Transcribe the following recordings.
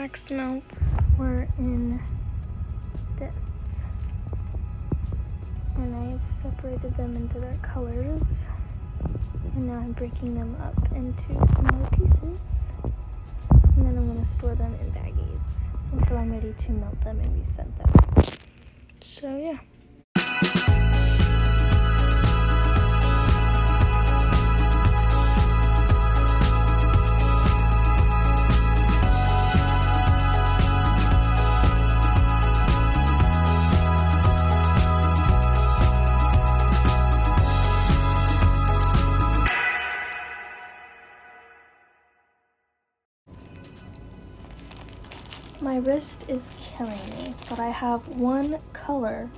wax melts were in this. And I've separated them into their colors. And now I'm breaking them up into smaller pieces. And then I'm going to store them in baggies until I'm ready to melt them and resend them. So yeah. My wrist is killing me, but I have one color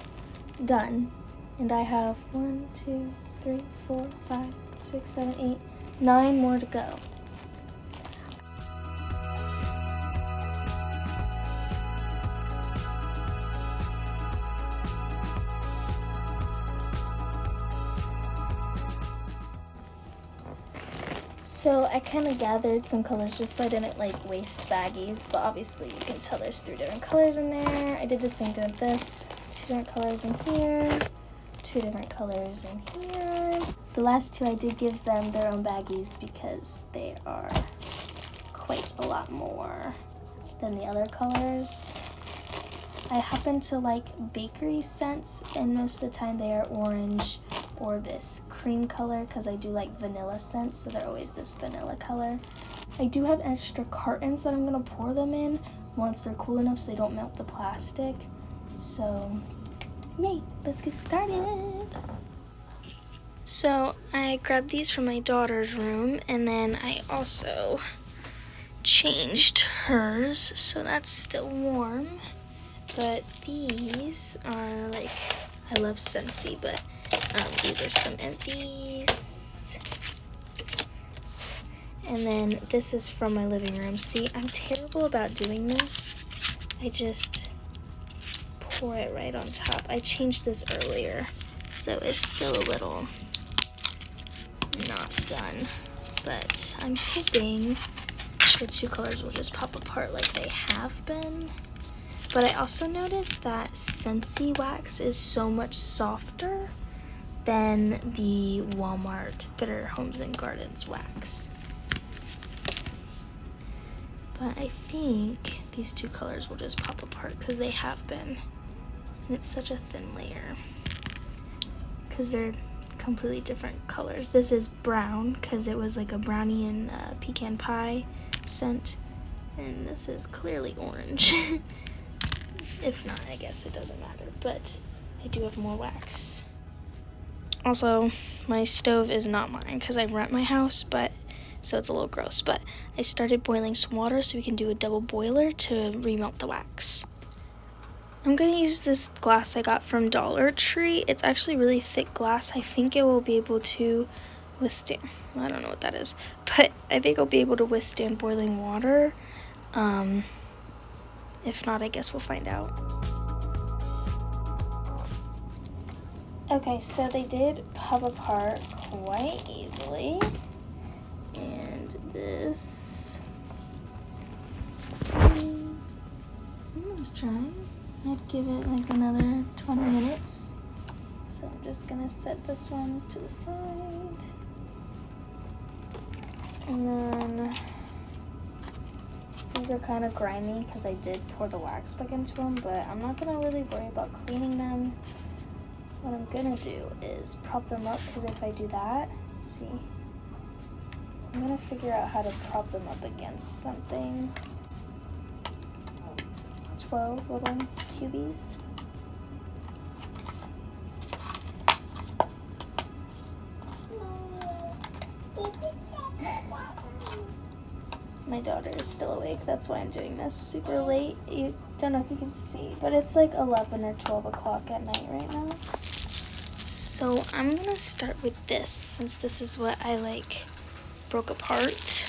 done, and I have 1, 2, 3, 4, 5, 6, 7, 8, 9 more to go. So I kind of gathered some colors just so I didn't waste baggies, but obviously you can tell there's 3 different colors in there. I did the same thing with this. 2 different colors in here, 2 different colors in here. The last 2 I did give them their own baggies because they are quite a lot more than the other colors. I happen to like bakery scents, and most of the time they are orange or this cream color because I do like vanilla scents, so they're always this vanilla color. I do have extra cartons that I'm going to pour them in once they're cool enough so they don't melt the plastic. So yay, let's get started. So I grabbed these from my daughter's room, and then I also changed hers, so that's still warm. But these are I love Scentsy, but these are some empties. And then this is from my living room. See, I'm terrible about doing this. I just pour it right on top. I changed this earlier, so it's still a little not done. But I'm hoping the 2 colors will just pop apart like they have been. But I also noticed that Scentsy wax is so much softer than the Walmart Better Homes and Gardens wax. But I think these 2 colors will just pop apart because they have been. And it's such a thin layer because they're completely different colors. This is brown because it was like a brownie and pecan pie scent. And this is clearly orange. If not, I guess it doesn't matter, but I do have more wax. Also, my stove is not mine because I rent my house, so it's a little gross, but I started boiling some water so we can do a double boiler to remelt the wax. I'm going to use this glass I got from Dollar Tree. It's actually really thick glass. I think it will be able to withstand, I don't know what that is, but I think it'll be able to withstand boiling water. If not, I guess we'll find out. Okay, so they did pop apart quite easily. And this is, let's try. I'd give it another 20 minutes. So I'm just gonna set this one to the side. And then these are kind of grimy because I did pour the wax back into them, but I'm not going to really worry about cleaning them. What I'm going to do is prop them up, because if I do that, see, I'm going to figure out how to prop them up against something. 12 little cubies. My daughter is still awake, that's why I'm doing this super late. You don't know if you can see, but it's 11 or 12 o'clock at night right now. So I'm gonna start with this, since this is what I broke apart.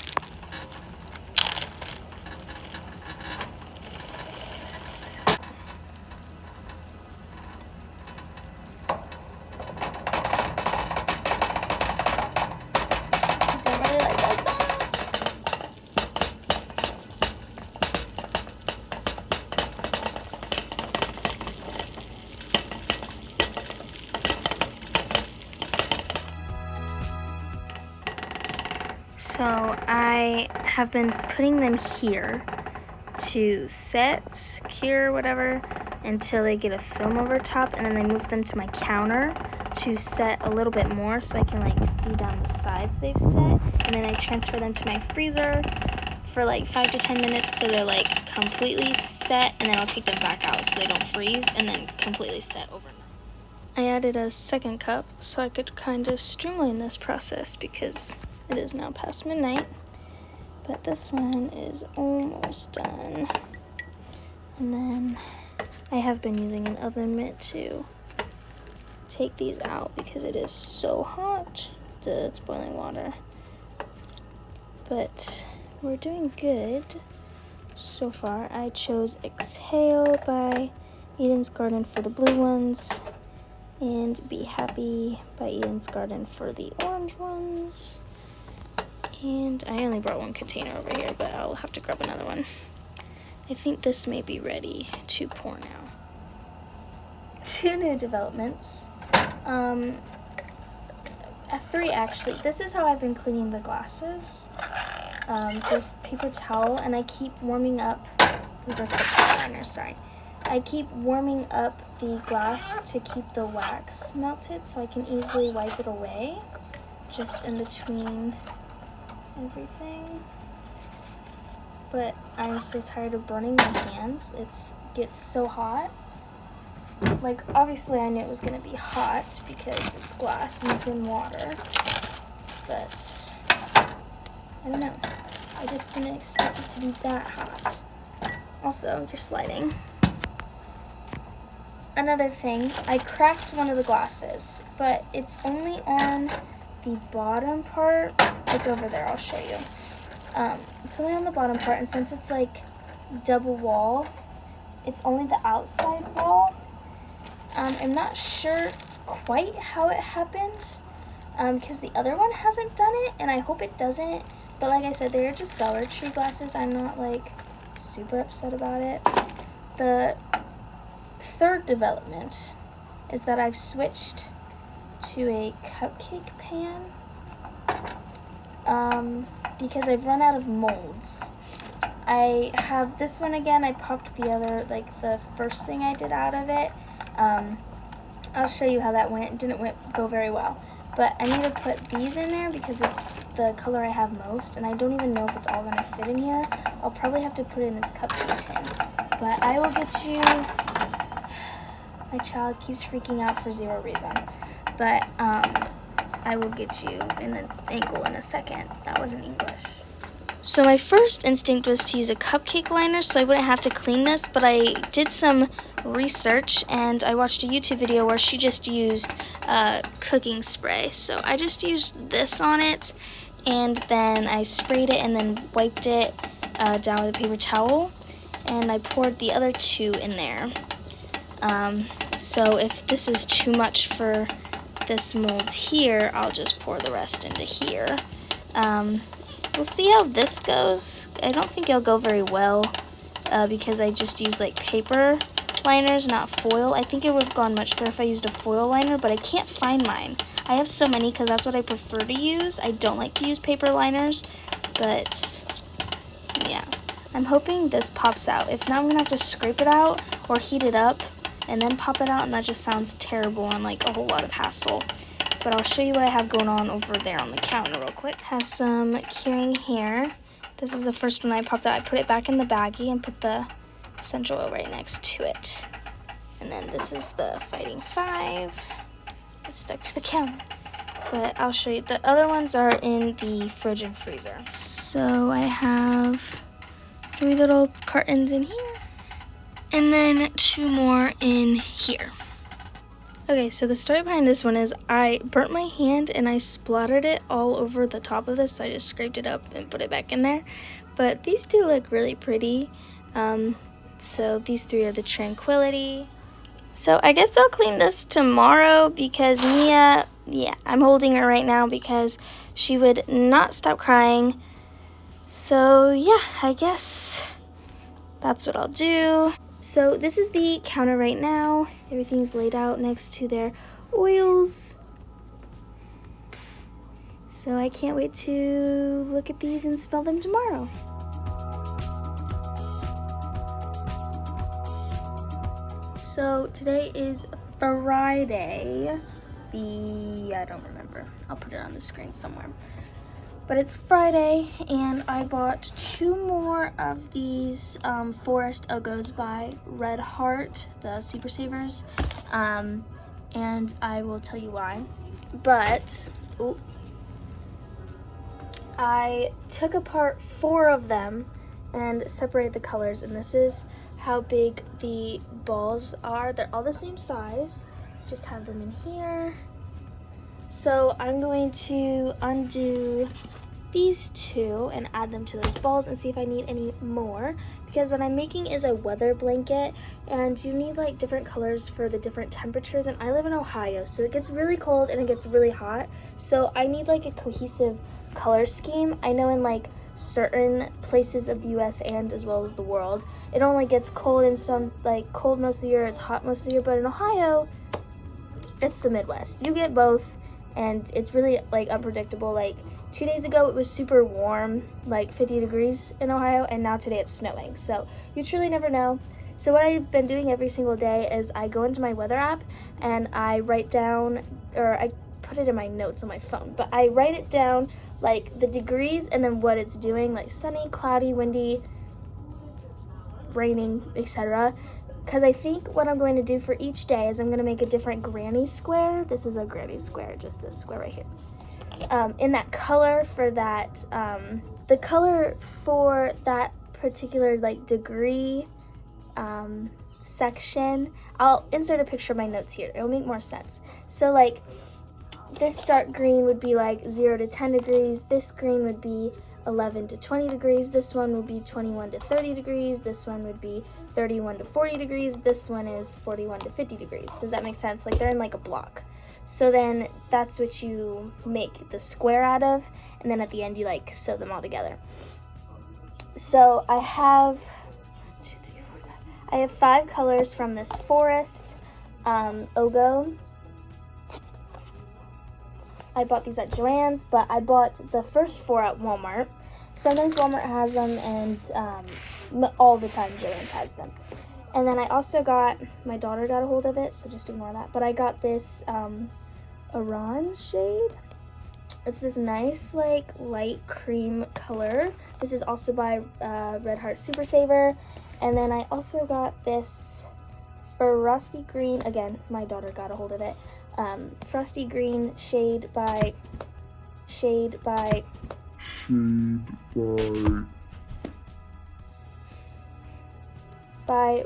have been putting them here to set, cure, whatever, until they get a film over top, and then I move them to my counter to set a little bit more so I can like see down the sides they've set, and then I transfer them to my freezer for like 5 to 10 minutes so they're like completely set, and then I'll take them back out so they don't freeze, and then completely set overnight. I added a second cup so I could kind of streamline this process because it is now past midnight, but this one is almost done. And then I have been using an oven mitt to take these out because it is so hot. It's boiling water. But we're doing good so far. I chose Exhale by Eden's Garden for the blue ones, and Be Happy by Eden's Garden for the orange ones. And I only brought one container over here, but I'll have to grab another one. I think this may be ready to pour now. 2 new developments. 3 actually. This is how I've been cleaning the glasses. Just paper towel, and I keep warming up. These are cupcake liners, sorry. I keep warming up the glass to keep the wax melted so I can easily wipe it away just in between everything. But I'm so tired of burning my hands. It gets so hot. Like, obviously I knew it was going to be hot because it's glass and it's in water. But I don't know. I just didn't expect it to be that hot. Also, you're sliding. Another thing, I cracked one of the glasses, but it's only on the bottom part. It's over there, I'll show you. It's only on the bottom part, and since it's like double wall, it's only the outside wall. I'm not sure quite how it happened, because the other one hasn't done it, and I hope it doesn't. But like I said, they're just Dollar Tree glasses. I'm not like super upset about it. The third development is that I've switched to a cupcake pan because I've run out of molds. I have this one again. I popped the other, like the first thing I did out of it. I'll show you how that went. It didn't go very well. But I need to put these in there because it's the color I have most, and I don't even know if it's all going to fit in here. I'll probably have to put it in this cupcake tin. But I will get you... My child keeps freaking out for zero reason. But I will get you in an angle in a second. That wasn't English. So my first instinct was to use a cupcake liner so I wouldn't have to clean this, but I did some research and I watched a YouTube video where she just used cooking spray. So I just used this on it, and then I sprayed it and then wiped it down with a paper towel, and I poured the other 2 in there. So if this is too much for this mold here, I'll just pour the rest into here. We'll see how this goes. I don't think it'll go very well because I just used like paper liners, not foil. I think it would have gone much better if I used a foil liner, but I can't find mine. I have so many because that's what I prefer to use. I don't like to use paper liners, but yeah. I'm hoping this pops out. If not, I'm going to have to scrape it out or heat it up and then pop it out, and that just sounds terrible and like a whole lot of hassle. But I'll show you what I have going on over there on the counter real quick. Have some curing hair. This is the first one I popped out. I put it back in the baggie and put the essential oil right next to it. And then this is the Fighting 5. It's stuck to the counter. But I'll show you. The other ones are in the fridge and freezer. So I have 3 little cartons in here. And then 2 more in here. Okay, so the story behind this one is I burnt my hand and I splattered it all over the top of this, so I just scraped it up and put it back in there. But these do look really pretty. So these 3 are the Tranquility. So I guess I'll clean this tomorrow because Mia, yeah, I'm holding her right now because she would not stop crying. So yeah, I guess that's what I'll do. So this is the counter right now. Everything's laid out next to their oils. So I can't wait to look at these and smell them tomorrow. So today is Friday. I don't remember. I'll put it on the screen somewhere. But it's Friday, and I bought 2 more of these Forest Ogos by Red Heart, the Super Savers, and I will tell you why. But I took apart 4 of them and separated the colors, and this is how big the balls are. They're all the same size. Just have them in here. So I'm going to undo these 2 and add them to those balls and see if I need any more, because what I'm making is a weather blanket, and you need like different colors for the different temperatures, and I live in Ohio, so it gets really cold and it gets really hot, so I need like a cohesive color scheme. I know in like certain places of the US and as well as the world, it only gets cold in some, like cold most of the year, it's hot most of the year, but in Ohio, it's the Midwest. You get both, and it's really like unpredictable. Like 2 days ago it was super warm, like 50 degrees in Ohio, and now today it's snowing, so you truly never know. So what I've been doing every single day is I go into my weather app and I write down, or I put it in my notes on my phone, but I write it down like the degrees and then what it's doing, like sunny, cloudy, windy, raining, etc. Because I think what I'm going to do for each day is I'm going to make a different granny square. This is a granny square, just this square right here. In that color for that, the color for that particular like degree section, I'll insert a picture of my notes here. It'll make more sense. So like this dark green would be like 0 to 10 degrees. This green would be 11 to 20 degrees. This one would be 21 to 30 degrees. This one would be 31 to 40 degrees. This one is 41 to 50 degrees. Does that make sense? Like they're in like a block. So then that's what you make the square out of, and then at the end you like sew them all together. So I have 5 colors from this Forest Ogo. I bought these at Joann's, but I bought the first 4 at Walmart. Sometimes Walmart has them, and all the time Joann's has them. And then I also got, my daughter got a hold of it, so just ignore that. But I got this Orange shade. It's this nice, like, light cream color. This is also by Red Heart Super Saver. And then I also got this Frosty Green. Again, my daughter got a hold of it. Frosty Green shade by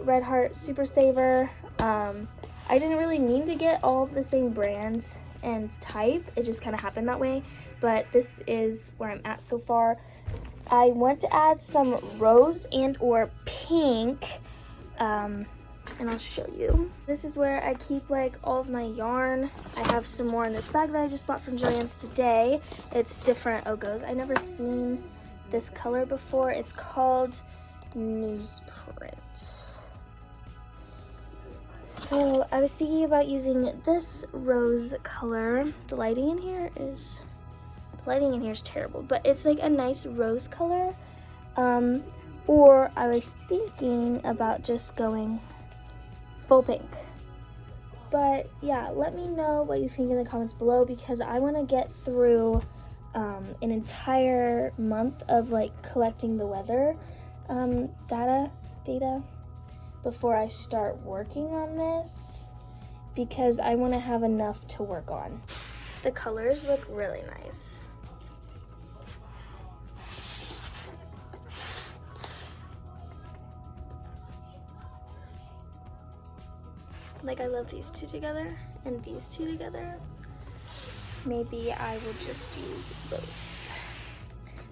Red Heart Super Saver. I didn't really mean to get all of the same brands and type. It just kind of happened that way, but this is where I'm at so far. I want to add some rose and or pink, and I'll show you. This is where I keep like all of my yarn. I have some more in this bag that I just bought from Joann's today. It's different Ogos. I've never seen this color before. It's called Newsprint. So I was thinking about using this rose color. The lighting in here is terrible, but it's like a nice rose color. Or I was thinking about just going full pink. But yeah, let me know what you think in the comments below, because I want to get through an entire month of like collecting the weather data before I start working on this, because I want to have enough to work on. The colors look really nice. Like, I love these 2 together and these 2 together. Maybe I will just use both.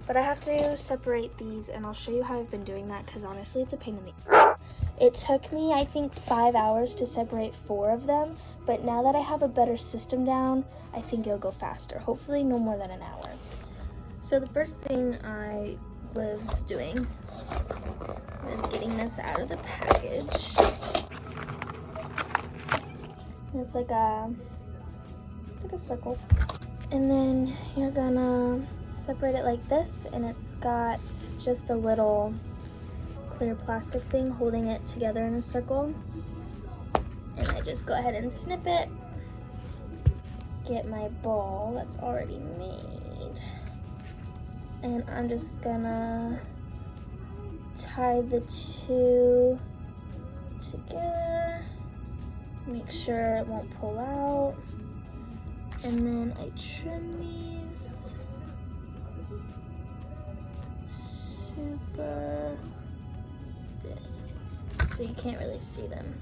But I have to separate these, and I'll show you how I've been doing that, because honestly it's a pain in the... It took me, I think, 5 hours to separate 4 of them, but now that I have a better system down, I think it'll go faster. Hopefully no more than an hour. So the first thing I was doing was getting this out of the package. It's like a circle. And then you're gonna separate it like this, and it's got just a little clear plastic thing holding it together in a circle. And I just go ahead and snip it, get my ball that's already made, and I'm just gonna tie the two together, make sure it won't pull out, and then I trim these super thin so you can't really see them.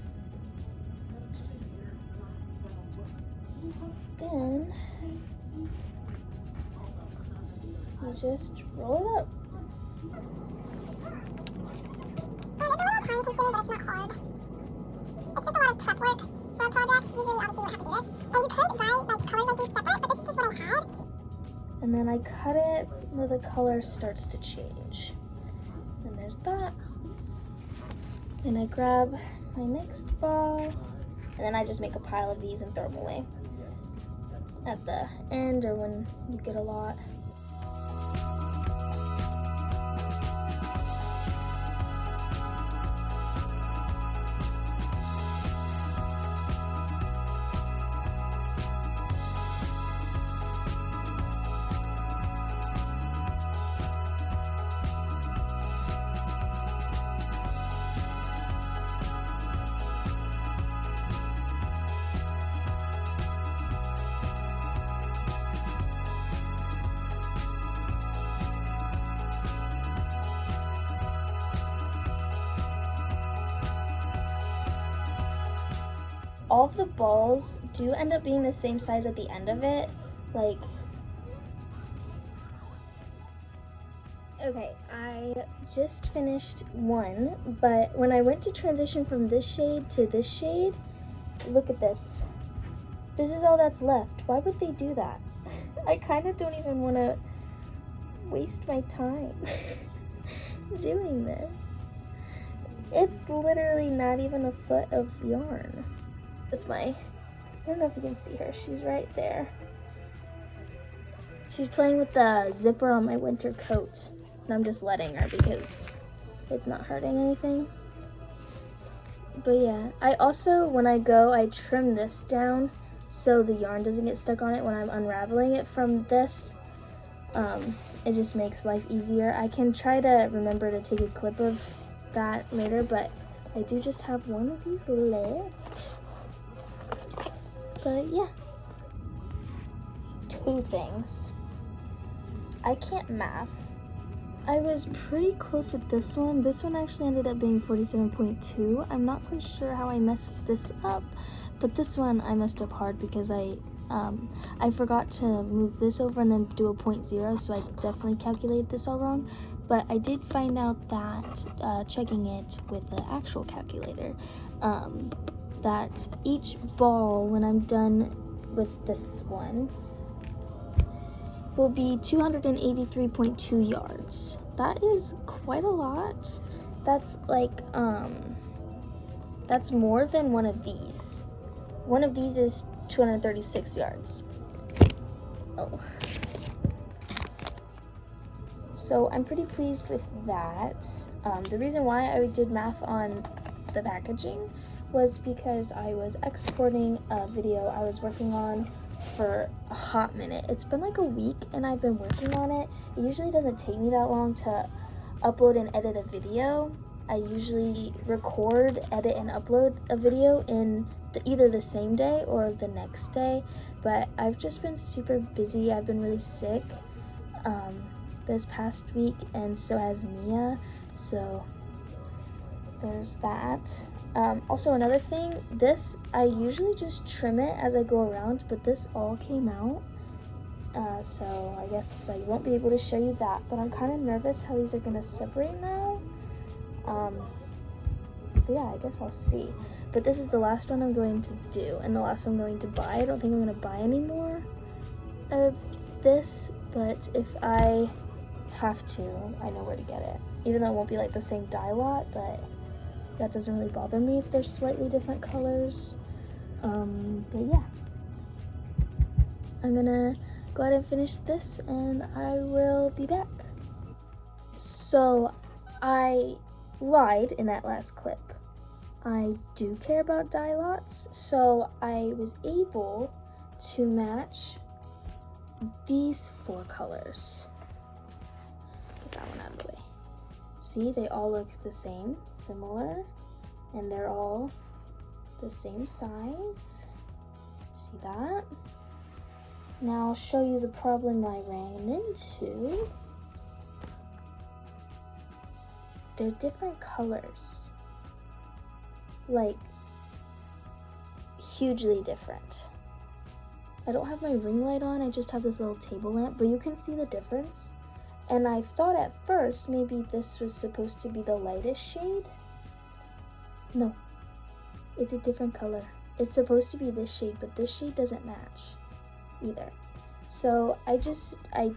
Then you just roll it up. It's a little time consuming, but it's not hard. It's just a lot of prep work for a project. Usually, obviously, you don't have to do this. And you could buy like colors like these separate, but this is just what I had. And then I cut it where the color starts to change. And there's that. Then I grab my next ball, and then I just make a pile of these and throw them away at the end or when you get a lot. All of the balls do end up being the same size at the end of it. Like, okay, I just finished one, but when I went to transition from this shade to this shade, look at this. This is all that's left. Why would they do that? I kind of don't even want to waste my time doing this. It's literally not even a foot of yarn. With I don't know if you can see her, she's right there. She's playing with the zipper on my winter coat, and I'm just letting her because it's not hurting anything. But yeah, I also, when I go, I trim this down so the yarn doesn't get stuck on it when I'm unraveling it from this. It just makes life easier. I can try to remember to take a clip of that later, but I do just have one of these left. But yeah, two things. I can't math. I was pretty close with this one. This one actually ended up being 47.2. I'm not quite sure how I messed this up, but this one I messed up hard because I forgot to move this over and then do a 0.0, so I definitely calculated this all wrong. But I did find out that checking it with the actual calculator, that each ball, when I'm done with this one, will be 283.2 yards. That is quite a lot. That's like, that's more than one of these. One of these is 236 yards. Oh. So I'm pretty pleased with that. The reason why I did math on the packaging was because I was exporting a video I was working on for a hot minute. It's been like a week and I've been working on it. It usually doesn't take me that long to upload and edit a video. I usually record, edit, and upload a video in either the same day or the next day, but I've just been super busy. I've been really sick this past week, and so has Mia, so there's that. Also, another thing, this, I usually just trim it as I go around, but this all came out. So I guess I won't be able to show you that, but I'm kind of nervous how these are going to separate now. But yeah, I guess I'll see. But this is the last one I'm going to do, and the last one I'm going to buy. I don't think I'm going to buy any more of this, but if I have to, I know where to get it. Even though it won't be like the same dye lot, but that doesn't really bother me if there's slightly different colors. But yeah, I'm gonna go ahead and finish this and I will be back. So I lied in that last clip. I do care about dye lots, so I was able to match these 4 colors. Get that one out of the way. See, they all look the same, similar, and they're all the same size. See that? Now I'll show you the problem I ran into. They're different colors. Like, hugely different. I don't have my ring light on, I just have this little table lamp, but you can see the difference. And I thought at first maybe this was supposed to be the lightest shade. No, it's a different color. It's supposed to be this shade, but this shade doesn't match either. So I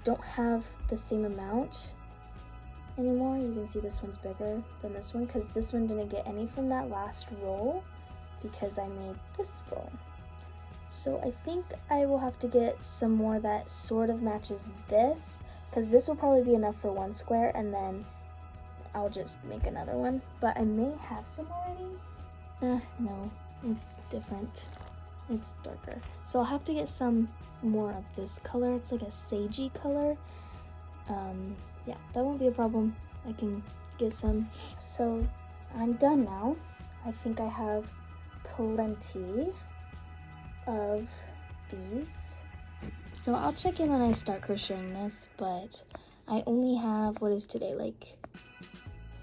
don't have the same amount anymore. You can see this one's bigger than this one because this one didn't get any from that last roll because I made this roll. So I think I will have to get some more that sort of matches this, because this will probably be enough for 1 square, and then I'll just make another one. But I may have some already. No, it's different. It's darker. So I'll have to get some more of this color. It's like a sagey color. Yeah, that won't be a problem. I can get some. So I'm done now. I think I have plenty of these. So I'll check in when I start crocheting this, but I only have, what is today, like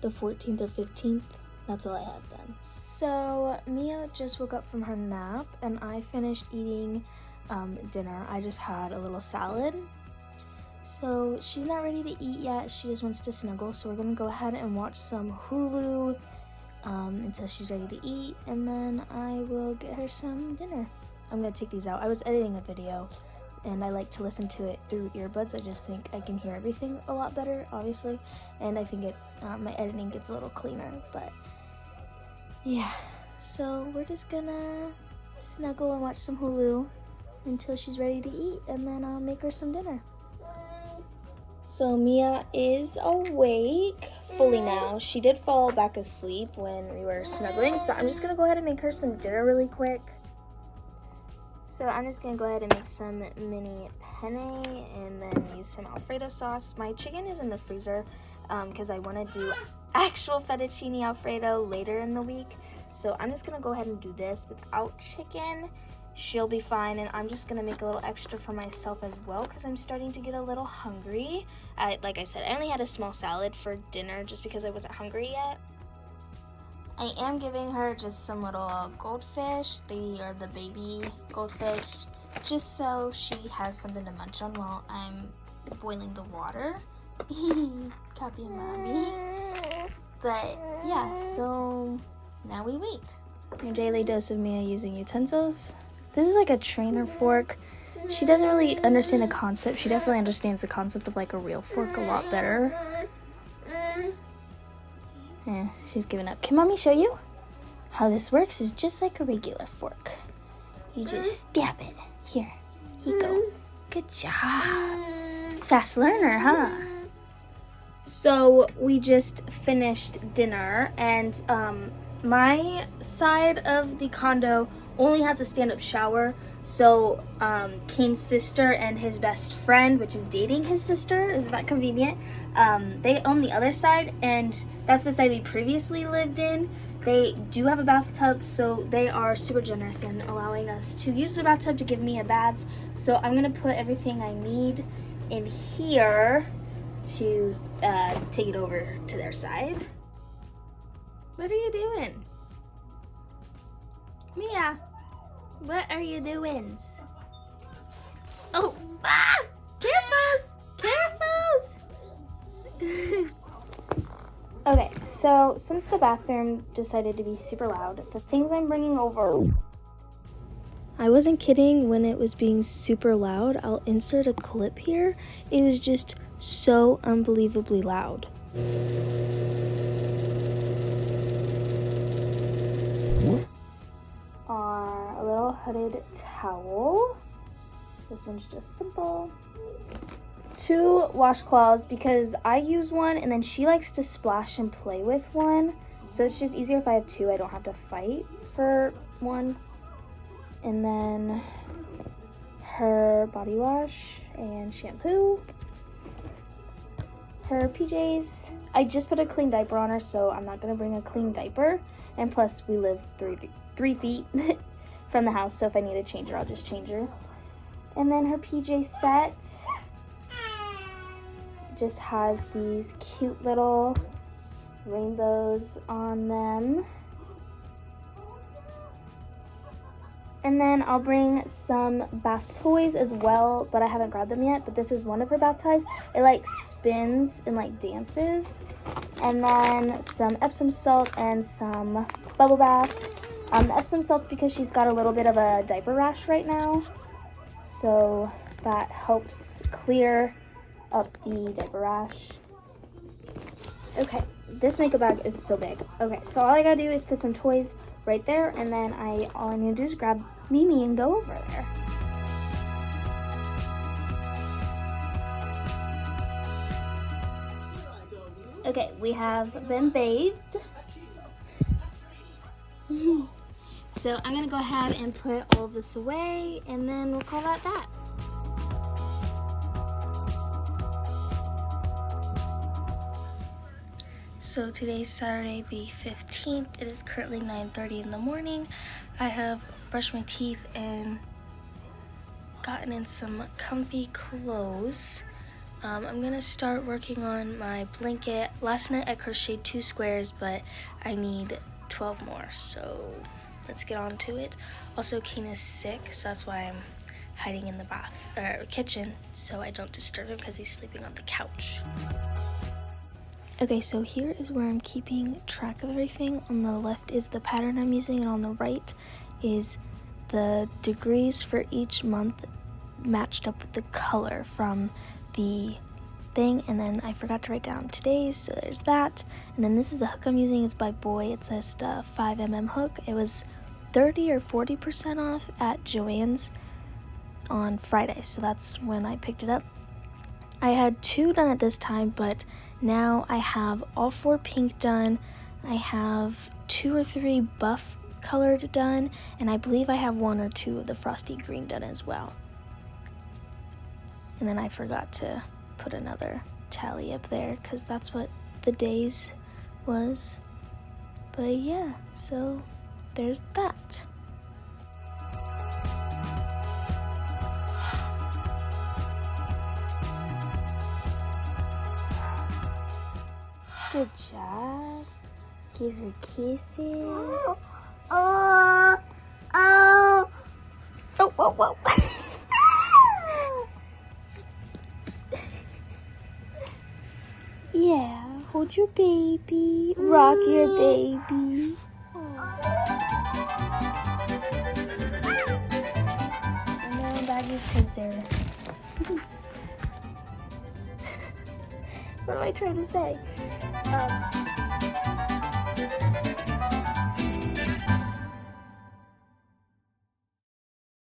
the 14th or 15th? That's all I have done. So Mia just woke up from her nap and I finished eating dinner. I just had a little salad. So she's not ready to eat yet. She just wants to snuggle. So we're gonna go ahead and watch some Hulu until she's ready to eat, and then I will get her some dinner. I'm gonna take these out. I was editing a video and I like to listen to it through earbuds. I just think I can hear everything a lot better, obviously, and I think my editing gets a little cleaner. But yeah, so we're just gonna snuggle and watch some Hulu until she's ready to eat, and then I'll make her some dinner. So Mia is awake fully now. She did fall back asleep when we were snuggling, so I'm just gonna go ahead and make her some dinner really quick. So I'm just gonna go ahead and make some mini penne and then use some Alfredo sauce. My chicken is in the freezer because I want to do actual fettuccine Alfredo later in the week. So I'm just gonna go ahead and do this without chicken. She'll be fine, and I'm just gonna make a little extra for myself as well because I'm starting to get a little hungry. Like I said, I only had a small salad for dinner just because I wasn't hungry yet. I am giving her just some little goldfish. They are the baby goldfish, just so she has something to munch on while I'm boiling the water. Copy mommy. But yeah, so now we wait. Your daily dose of Mia using utensils. This is like a trainer fork. She doesn't really understand the concept. She definitely understands the concept of like a real fork a lot better. Yeah, she's given up. Can mommy show you? How this works is just like a regular fork. You just stab it. Here you go. Good job. Fast learner, huh? So we just finished dinner, and my side of the condo only has a stand-up shower. So Kane's sister and his best friend, which is dating his sister, isn't that convenient? They own the other side, and that's the side we previously lived in. They do have a bathtub, so they are super generous in allowing us to use the bathtub to give me a bath. So I'm gonna put everything I need in here to take it over to their side. What are you doing? Mia, what are you doing? Oh, Careful! Okay, so since the bathroom decided to be super loud, the things I'm bringing over... I wasn't kidding when it was being super loud. I'll insert a clip here. It was just so unbelievably loud. Our little hooded towel. This one's just simple. 2 washcloths because I use one and then she likes to splash and play with one. So it's just easier if I have 2. I don't have to fight for one. And then her body wash and shampoo. Her PJs. I just put a clean diaper on her, so I'm not gonna bring a clean diaper. And plus we live 3 feet from the house, so if I need to change her, I'll just change her. And then her PJ set just has these cute little rainbows on them. And then I'll bring some bath toys as well, but I haven't grabbed them yet. But this is one of her bath toys. It like spins and like dances. And then some Epsom salt and some bubble bath. The Epsom salt's because she's got a little bit of a diaper rash right now. So that helps clear up the diaper rash. Okay, this makeup bag is so big. Okay, so all I gotta do is put some toys right there, and then all I need to do is grab Mimi and go over there. Okay, we have been bathed. So I'm gonna go ahead and put all this away, and then we'll call that that. So today's Saturday the 15th. It is currently 9:30 in the morning. I have brushed my teeth and gotten in some comfy clothes. I'm gonna start working on my blanket. Last night I crocheted 2 squares, but I need 12 more, so let's get on to it. Also, Kane is sick, so that's why I'm hiding in the kitchen, so I don't disturb him because he's sleeping on the couch. Okay, so here is where I'm keeping track of everything. On the left is the pattern I'm using, and on the right is the degrees for each month matched up with the color from the thing. And then I forgot to write down today's, so there's that. And then this is the hook I'm using. It's by Boy. It's just a 5mm hook. It was 30 or 40% off at Joann's on Friday, so that's when I picked it up. I had 2 done at this time, but now I have all 4 pink done. I have 2 or 3 buff colored done, and I believe I have 1 or 2 of the frosty green done as well. And then I forgot to put another tally up there because that's what the days was. But yeah, so there's that. Good job. Give her kisses. Oh. Oh, whoa, whoa. Yeah, hold your baby. Rock your baby. And they're in baggies because they're... What am I trying to say?